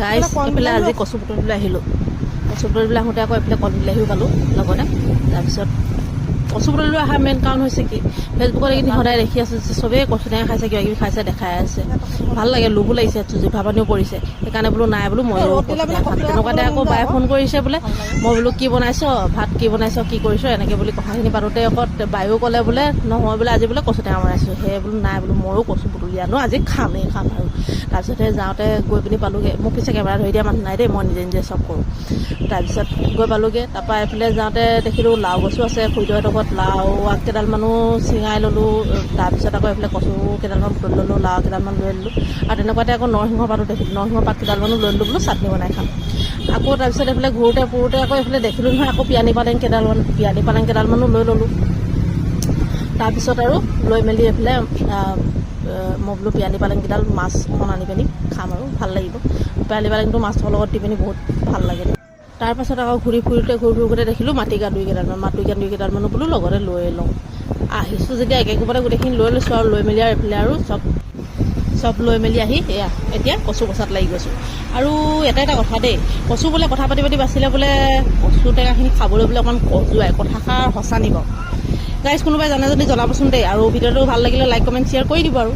গাইছ এইফালে আজি কচু বুটলিবলৈ আহিলোঁ। কচু বুটলিবলৈ আহোঁতে আকৌ এইফালে কণ বিলাহীও পালোঁ লগতে। তাৰপিছত কচু বুটলিবলৈ অহা মেইন কাৰণ হৈছে কি, ফেচবুকত এইখিনি সদায় দেখি আছোঁ যে চবেই কচু টেঙা খাইছে, কিবা কিবি খাইছে, দেখাই আছে, ভাল লাগে, লোভো লাগিছে, জিভা পানীও পৰিছে। সেইকাৰণে বোলো নাই বোলো ময়ো কচু টেঙা খাম। তেনেকুৱাতে আকৌ বায়ে ফোন কৰিছে বোলে। মই বোলো কি বনাইছ, ভাত কি বনাইছ, কি কৰিছ, এনেকৈ বুলি কথাখিনি পাতোঁতে আকৌ বায়েও ক'লে বোলে নহয় বোলে আজি বোলে কচু টেঙা বনাইছোঁ। সেয়ে বোলো নাই বোলো ময়ো কচু বুটলি আনো, আজি খামেই খাম আৰু। তাৰপিছতে যাওঁতে গৈ পিনি পালোঁগৈ, মোক পিছে কেমেৰা ধৰি দিয়া মানুহ নাই দেই, মই নিজে নিজে চব কৰোঁ। তাৰপিছত গৈ পালোঁগৈ, তাৰপৰা এইফালে যাওঁতে দেখিলোঁ লাও গছো আছে, খুৰীদেউহঁতৰ ঘৰত লাও আগ কেইডালমানো ছিঙাই ল'লোঁ। তাৰপিছত আকৌ এইফালে কচু কেইডালমান বুটলি ল'লোঁ, লাও কেইডালমান লৈ ল'লোঁ। আৰু তেনেকুৱাতে আকৌ নৰসিংহ পাতো দেখিলোঁ, নৰসিংহ পাত কেইডালমানো লৈ ল'লোঁ বোলো চাটনি বনাই খাম। আকৌ তাৰপিছত এইফালে ঘূৰোতে ফুৰোতে আকৌ এইফালে দেখিলোঁ নহয় আকৌ পিয়ানি পালেং কেইডালমানো লৈ ল'লোঁ। তাৰপিছত আৰু লৈ মেলি এইফালে মই বোলো পিয়ানি পালেংকেইডাল মাছ অকণ আনি পিনি খাম আৰু ভাল লাগিব। পিয়ানি পালেংটো মাছৰ লগত দি পিনি বহুত ভাল লাগে। তাৰপাছত আকৌ ঘূৰি ফুৰোতে দেখিলোঁ মাটিকাঁদুৰি কেইডালমানো বোলো লগতে লৈ লওঁ। আহিছোঁ যেতিয়া একে কোবতে গোটেইখিনি লৈ লৈছোঁ আৰু লৈ মেলি আৰু এইফালে আৰু চব লৈ মেলি আহি এয়া এতিয়া কচু কচাত লাগি গৈছোঁ। আৰু এটা কথা দেই, কচু বোলে কথা পাতি বাচিলে বোলে কচু টেঙাখিনি খাবলৈ বোলে অকণমান খজুৱাই, কথাষাৰ সঁচা নি বাৰু? গাইজ কোনোবাই জানে যদি জনাবচোন দেই। আৰু ভিডিঅ'টো ভাল লাগিলে লাইক কমেণ্ট শ্বেয়াৰ কৰি দিব আৰু।